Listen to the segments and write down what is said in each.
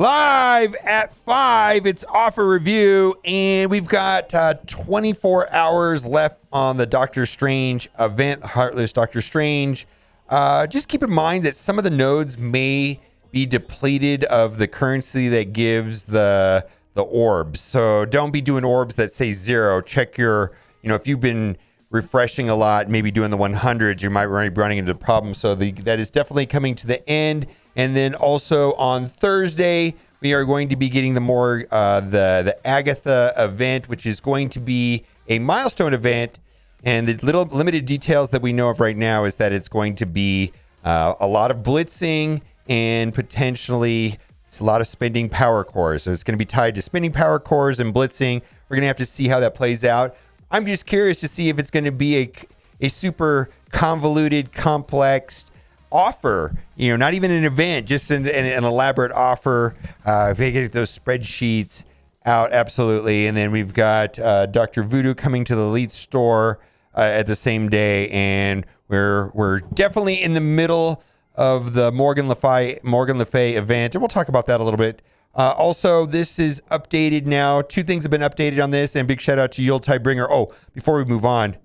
Live at 5, it's offer review, and we've got 24 hours left on the Doctor Strange event, Heartless Doctor Strange. Just keep in mind that some of the nodes may be depleted of the currency that gives the orbs. So don't be doing orbs that say 0. Check your, if you've been refreshing a lot, maybe doing the 100s, you might be running into the problem. So that is definitely coming to the end. And then also on Thursday, we are going to be getting the Agatha event, which is going to be a milestone event. And the little limited details that we know of right now is that it's going to be a lot of blitzing and potentially it's a lot of spending power cores. So it's going to be tied to spending power cores and blitzing. We're going to have to see how that plays out. I'm just curious to see if it's going to be a super convoluted, complex offer, not even an event, just an elaborate offer. If they get those spreadsheets out, absolutely. And then we've got Dr. Voodoo coming to the Elite store at the same day, and we're definitely in the middle of the Morgan Le Fay event, and we'll talk about that a little bit. Also, this is updated now. 2 things have been updated on this, and big shout out to Yuletide Bringer. Oh, before we move on,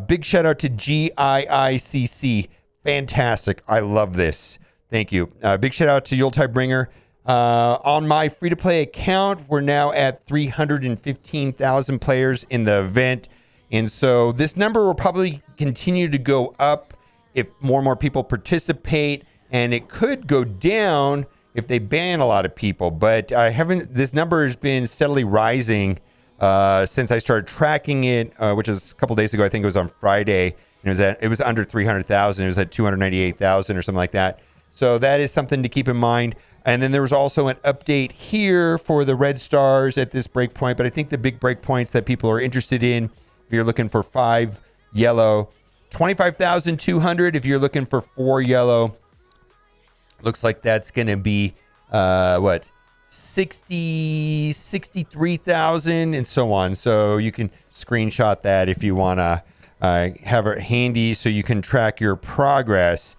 big shout out to GIICC. Fantastic. I love this. Thank you. Big shout out to Yuletide Bringer. On my free-to-play account, we're now at 315,000 players in the event. And so this number will probably continue to go up if more and more people participate. And it could go down if they ban a lot of people. But this number has been steadily rising since I started tracking it, which is a couple days ago. I think it was on Friday. It was under 300,000. It was at 298,000 or something like that. So that is something to keep in mind. And then there was also an update here for the red stars at this breakpoint. But I think the big breakpoints that people are interested in, if you're looking for 5 yellow, 25,200. If you're looking for 4 yellow, looks like that's going to be 63,000 and so on. So you can screenshot that if you want to have it handy so you can track your progress.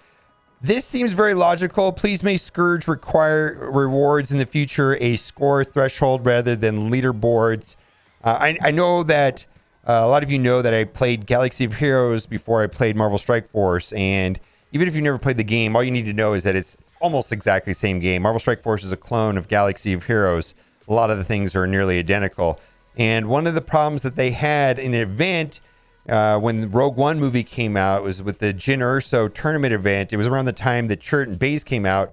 This seems very logical. Please may Scourge require rewards in the future a score threshold rather than leaderboards. I know that a lot of you know that I played Galaxy of Heroes before I played Marvel Strike Force, and even if you've never played the game, all you need to know is that it's almost exactly the same game. Marvel Strike Force is a clone of Galaxy of Heroes. A lot of the things are nearly identical. And one of the problems that they had in an event when the Rogue One movie came out was with the Jyn Erso tournament event. It was around the time that Chert and Baze came out,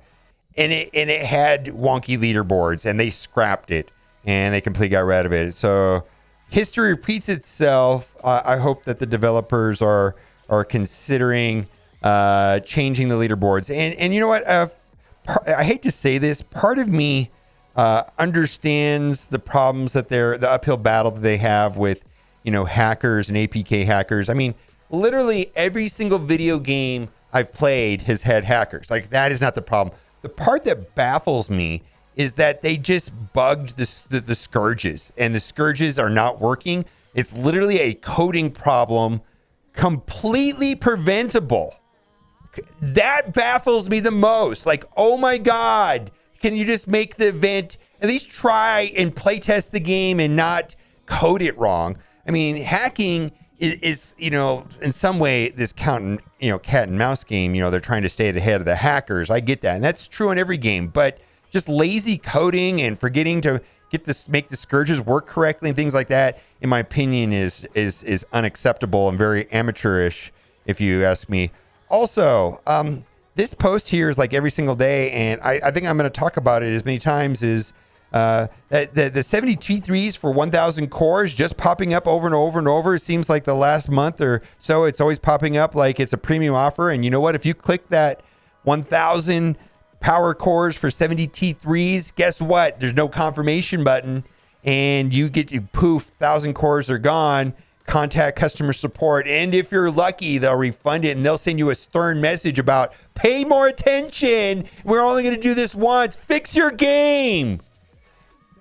and it had wonky leaderboards, and they scrapped it, and they completely got rid of it. So history repeats itself. I hope that the developers are considering changing the leaderboards. And you know what? I hate to say this. Part of me understands the problems that the uphill battle that they have with hackers and APK hackers. I mean, literally every single video game I've played has had hackers. Like, that is not the problem. The part that baffles me is that they just bugged the Scourges, and the Scourges are not working. It's literally a coding problem, completely preventable. That baffles me the most. Like, oh my God, can you just make the event, at least try and play test the game and not code it wrong? I mean, hacking is in some way this cat and mouse game. They're trying to stay ahead of the hackers. I get that, and that's true in every game. But just lazy coding and forgetting to make the Scourges work correctly and things like that, in my opinion, is unacceptable and very amateurish, if you ask me. Also, this post here is like every single day, and I think I'm going to talk about it as many times as. The 70 T3s for 1,000 cores just popping up over and over and over. It seems like the last month or so, it's always popping up like it's a premium offer. And you know what? If you click that 1,000 power cores for 70 T3s, guess what? There's no confirmation button, and you get poof, 1,000 cores are gone. Contact customer support, and if you're lucky, they'll refund it, and they'll send you a stern message about pay more attention. We're only going to do this once. Fix your game.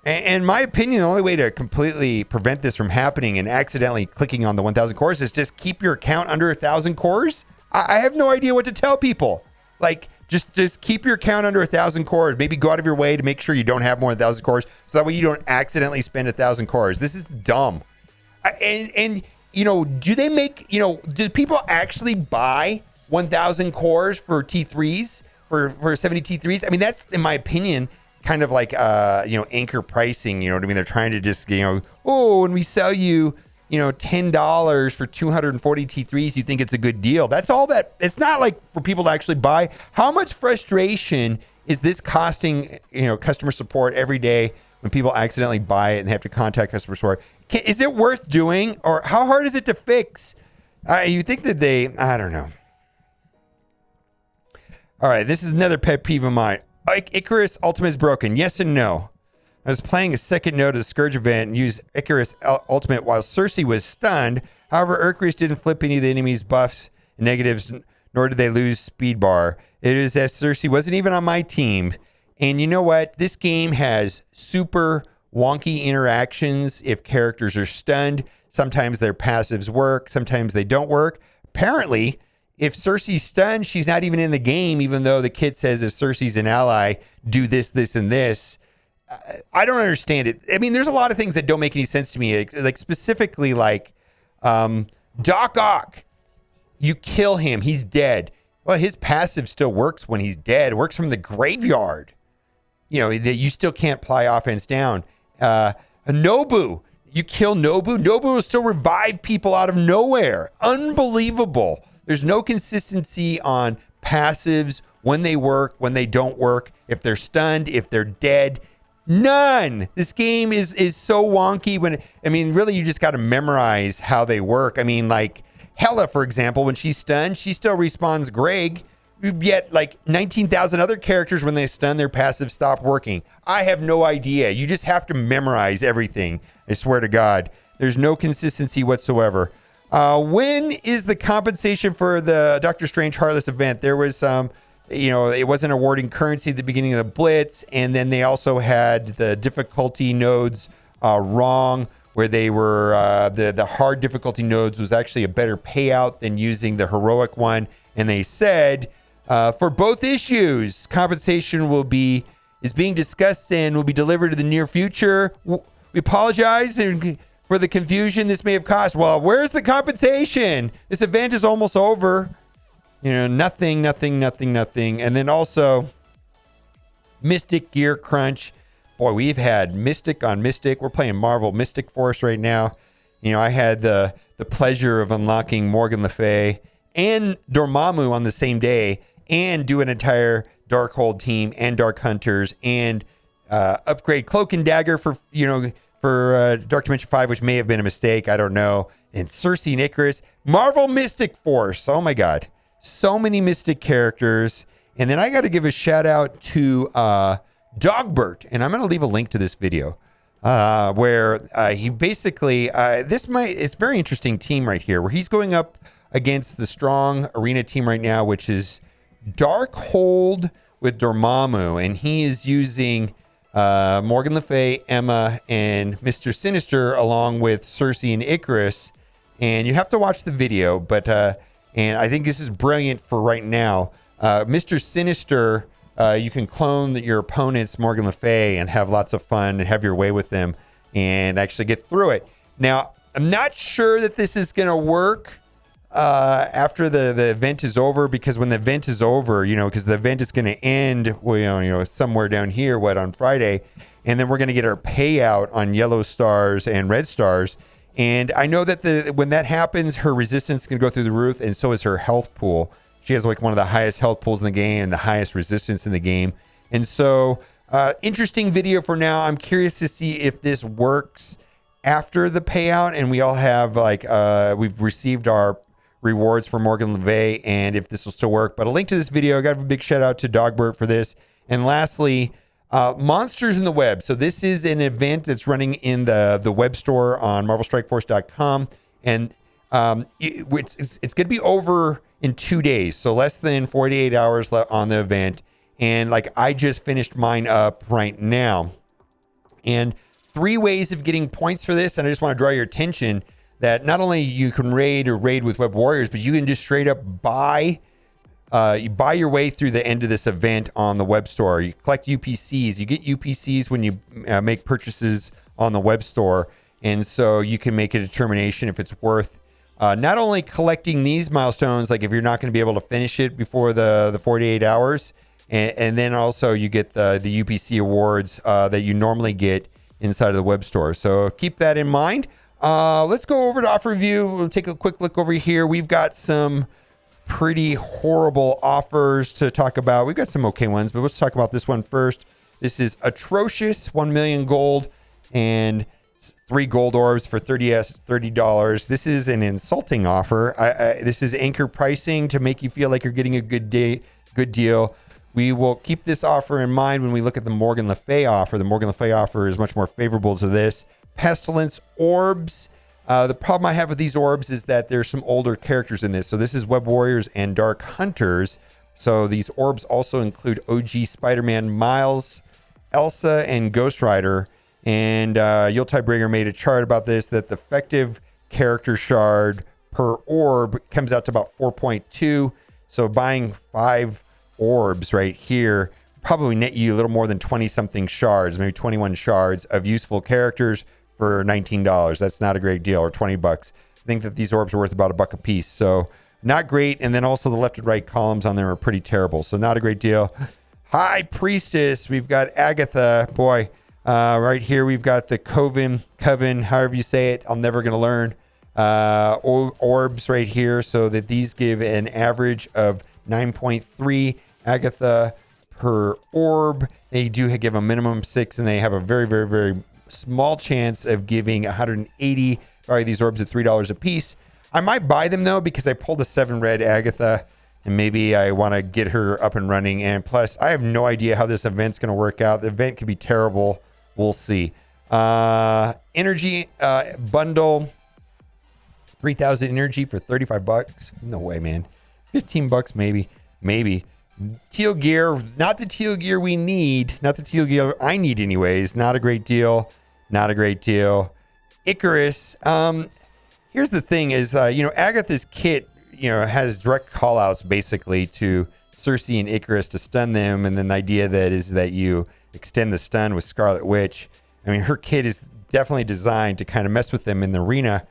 And my opinion, the only way to completely prevent this from happening and accidentally clicking on the 1,000 cores is just keep your account under 1,000 cores. I have no idea what to tell people. Like, Just keep your account under 1,000 cores. Maybe go out of your way to make sure you don't have more than 1,000 cores, so that way you don't accidentally spend 1,000 cores. This is dumb. And you know, do they make, you know, do people actually buy 1,000 cores for T3s, for 70 T3s? I mean, that's, in my opinion, kind of like, you know, anchor pricing. You know what I mean? They're trying to just, you know, oh, when we sell you, you know, $10 for 240 T3s, you think it's a good deal. That's all that. It's not like for people to actually buy. How much frustration is this costing, you know, customer support every day when people accidentally buy it and they have to contact customer support? Is it worth doing, or how hard is it to fix? You think that I don't know. All right, this is another pet peeve of mine. Ikaris Ultimate is broken. Yes and no. I was playing a second node of the Scourge event and used Ikaris Ultimate while Cersei was stunned. However, Ikaris didn't flip any of the enemy's buffs and negatives, nor did they lose speed bar. It is as Cersei wasn't even on my team. And you know what? This game has super wonky interactions if characters are stunned. Sometimes their passives work, sometimes they don't work. Apparently, if Cersei's stunned, she's not even in the game, even though the kit says if Cersei's an ally, do this, this, and this. I don't understand it. I mean, there's a lot of things that don't make any sense to me. Like specifically, like Doc Ock, you kill him, he's dead. Well, his passive still works when he's dead. It works from the graveyard. You know, that you still can't ply offense down. Nobu, you kill Nobu. Nobu will still revive people out of nowhere. Unbelievable. There's no consistency on passives, when they work, when they don't work, if they're stunned, if they're dead. None. This game is so wonky. I mean, really, you just got to memorize how they work. I mean, like Hela, for example, when she's stunned, she still respawns Greg. Yet, like 19,000 other characters, when they stun, their passives stop working. I have no idea. You just have to memorize everything. I swear to God. There's no consistency whatsoever. When is the compensation for the Doctor Strange Heartless event? There was some, you know, it wasn't awarding currency at the beginning of the Blitz, and then they also had the difficulty nodes wrong, where they were, the hard difficulty nodes was actually a better payout than using the heroic one. And they said, for both issues, compensation is being discussed and will be delivered in the near future. We apologize for the confusion this may have caused. Well, where's the compensation? This event is almost over. You know, nothing. And then also, Mystic Gear Crunch. Boy, we've had Mystic on Mystic. We're playing Marvel Mystic Force right now. You know, I had the pleasure of unlocking Morgan Le Fay and Dormammu on the same day, and do an entire Darkhold team and Dark Hunters, and upgrade Cloak and Dagger for Dark Dimension 5, which may have been a mistake. I don't know. And Cersei and Ikaris. Marvel Mystic Force. Oh my God. So many Mystic characters. And then I got to give a shout out to Dogbert. And I'm going to leave a link to this video where he basically, it's a very interesting team right here, where he's going up against the strong arena team right now, which is Darkhold with Dormammu, and he is using Morgan Le Fay, Emma, and Mr. Sinister, along with Cersei and Ikaris. And you have to watch the video, but and I think this is brilliant for right now. Mr. Sinister, you can clone your opponent's Morgan Le Fay and have lots of fun and have your way with them and actually get through it. Now, I'm not sure that this is going to work after the event is over, because when the event is over, you know, because the event is going to end, well, you know, somewhere down here, on Friday, and then we're going to get our payout on yellow stars and red stars. And I know that when that happens, her resistance is going to go through the roof, and so is her health pool. She has like one of the highest health pools in the game and the highest resistance in the game. And so, interesting video for now. I'm curious to see if this works after the payout, and we all have we've received our rewards for Morgan Le Fay, and if this will still work. But a link to this video. I got a big shout out to Dogbert for this. And lastly, Monsters in the Web. So this is an event that's running in the web store on MarvelStrikeForce.com, and it's going to be over in 2 days, so less than 48 hours left on the event. And I just finished mine up right now, and 3 ways of getting points for this. And I just want to draw your attention that not only you can raid with Web Warriors, but you can just straight up buy you buy your way through the end of this event on the web store. You collect UPCs. You get UPCs when you make purchases on the web store. And so you can make a determination if it's worth not only collecting these milestones, like if you're not going to be able to finish it before the 48 hours, and then also you get the UPC awards that you normally get inside of the web store. So keep that in mind. Let's go over to offer review. We'll take a quick look over here. We've got some pretty horrible offers to talk about. We've got some okay ones, but let's talk about this one first. This is atrocious, 1 million gold and 3 gold orbs for $30. This is an insulting offer. This is anchor pricing to make you feel like you're getting a good deal. We will keep this offer in mind when we look at the Morgan Le Fay offer. The Morgan Le Fay offer is much more favorable to this. Pestilence orbs. The problem I have with these orbs is that there's some older characters in this. So this is Web Warriors and Dark Hunters. So these orbs also include OG Spider-Man Miles, Elsa, and Ghost Rider. And Yuletide Bringer made a chart about this, that the effective character shard per orb comes out to about 4.2. So buying 5 orbs right here probably net you a little more than 20-something shards, maybe 21 shards of useful characters for $19. That's not a great deal, or 20 bucks. I think that these orbs are worth about $1 a piece. So not great. And then also the left and right columns on there are pretty terrible. So not a great deal. High Priestess. We've got Agatha. Boy, right here we've got the Coven, however you say it. I'm never going to learn. Orbs right here. So that these give an average of 9.3 Agatha per orb. They do give a minimum 6, and they have a very, very, very small chance of giving 180 probably these orbs at $3 a piece. I might buy them though, because I pulled a 7 red Agatha and maybe I want to get her up and running. And plus I have no idea how this event's going to work out. The event could be terrible. We'll see. Energy bundle, 3,000 energy for 35 bucks. No way, man. 15 bucks maybe. Teal gear, not the teal gear we need, not the teal gear I need anyways. Not a great deal. Ikaris. Here's the thing is, Agatha's kit, has direct call outs basically to Cersei and Ikaris to stun them. And then the idea that you extend the stun with Scarlet Witch. I mean, her kit is definitely designed to kind of mess with them in the arena.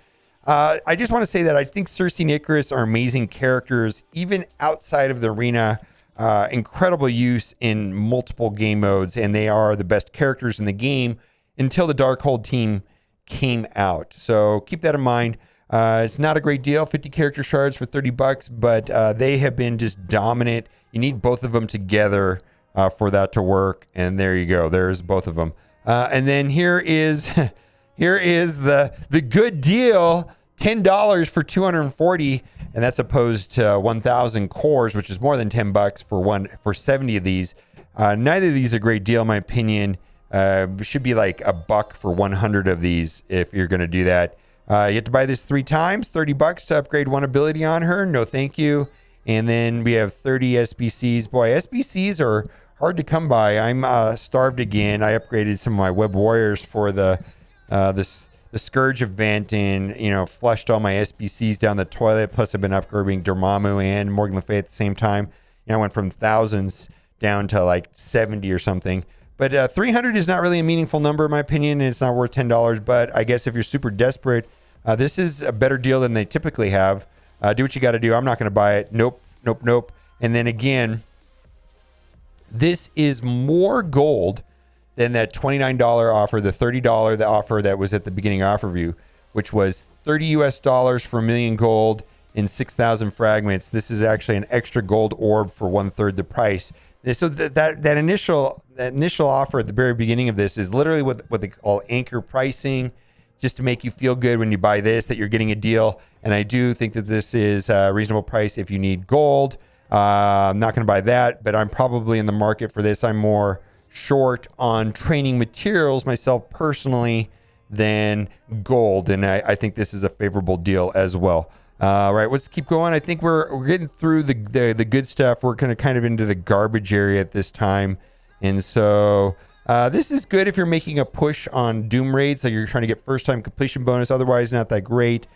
I just want to say that I think Cersei and Ikaris are amazing characters, even outside of the arena. Incredible use in multiple game modes, and they are the best characters in the game until the Darkhold team came out. So keep that in mind. It's not a great deal, 50 character shards for 30 bucks, but they have been just dominant. You need both of them together for that to work, and there you go. There's both of them. And then here is the good deal, $10 for 240, and that's opposed to 1,000 cores, which is more than 10 bucks for 70 of these. Neither of these are a great deal, in my opinion. Should be like $1 for 100 of these if you're going to do that. You have to buy this 3 times, 30 bucks to upgrade 1 ability on her. No, thank you. And then we have 30 SBCs. Boy, SBCs are hard to come by. I'm starved again. I upgraded some of my Web Warriors for the Scourge event, and flushed all my SBCs down the toilet. Plus, I've been upgrading Dormammu and Morgan Le Fay at the same time. I went from thousands down to like 70 or something. But 300 is not really a meaningful number, in my opinion, and it's not worth $10. But I guess if you're super desperate, this is a better deal than they typically have. Do what you got to do. I'm not going to buy it. Nope. And then again, this is more gold than that $29 offer, the $30 offer that was at the beginning of offer view, which was $30 for 1 million gold and 6,000 fragments. This is actually an extra gold orb for 1/3 the price. So that initial offer at the very beginning of this is literally what they call anchor pricing, just to make you feel good when you buy this, that you're getting a deal. And I do think that this is a reasonable price if you need gold. I'm not going to buy that, but I'm probably in the market for this. I'm more short on training materials myself personally than gold, and I think this is a favorable deal as well. All right, let's keep going. I think we're getting through the good stuff. We're kind of into the garbage area at this time, and so this is good if you're making a push on Doom raids, like you're trying to get first time completion bonus. Otherwise, not that great.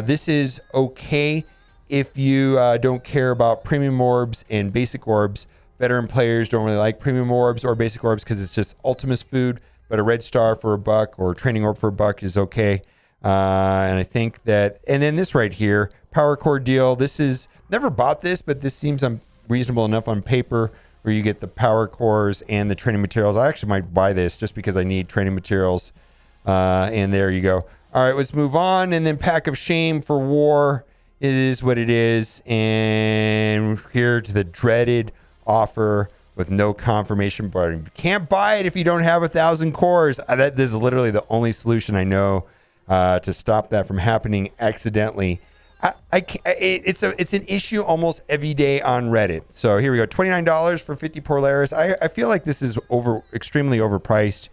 This is okay if you don't care about premium orbs and basic orbs. Veteran players don't really like premium orbs or basic orbs because it's just Ultimus food, but a red star for $1 or training orb for $1 is okay. And I think that, and then this right here, power core deal. This is, never bought this, but this seems reasonable enough on paper, where you get the power cores and the training materials. I actually might buy this just because I need training materials. And there you go. All right, let's move on. And then pack of shame for war is what it is. And here to the dreaded offer with no confirmation button. You can't buy it if you don't have 1,000 cores. That is literally the only solution I know to stop that from happening accidentally. It's an issue almost every day on Reddit. So here we go, $29 for 50 Polaris. I feel like this is extremely overpriced,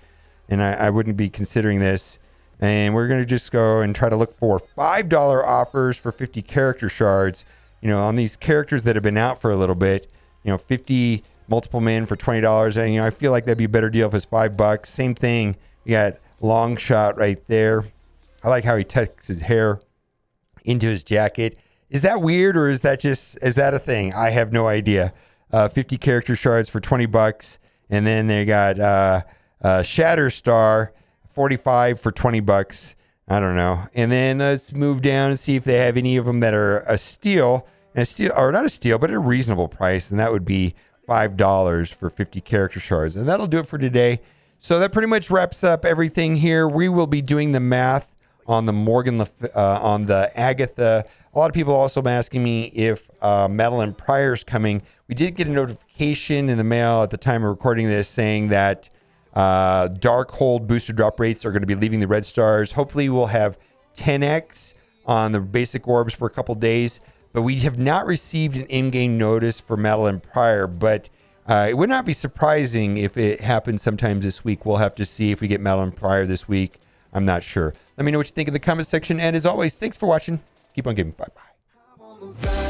and I wouldn't be considering this. And we're going to just go and try to look for $5 offers for 50 character shards. On these characters that have been out for a little bit. 50 multiple men for $20. And I feel like that'd be a better deal if it's $5. Same thing. You got long shot right there. I like how he tucks his hair into his jacket. Is that weird, or is that a thing? I have no idea. 50 character shards for $20, and then they got Shatterstar 45 for $20. I don't know. And then let's move down and see if they have any of them that are a steal, or not a steal, but at a reasonable price, and that would be $5 for 50 character shards. And that'll do it for today. So that pretty much wraps up everything here. We will be doing the math on the on the Agatha. A lot of people also been asking me if Madeline Pryor's coming. We did get a notification in the mail at the time of recording this saying that Darkhold booster drop rates are going to be leaving the red stars. Hopefully we'll have 10x on the basic orbs for a couple days, but we have not received an in-game notice for Madeline Pryor. But it would not be surprising if it happens sometime this week. We'll have to see if we get Madeline Pryor this week. I'm not sure. Let me know what you think in the comment section. And as always, thanks for watching. Keep on giving. Bye-bye.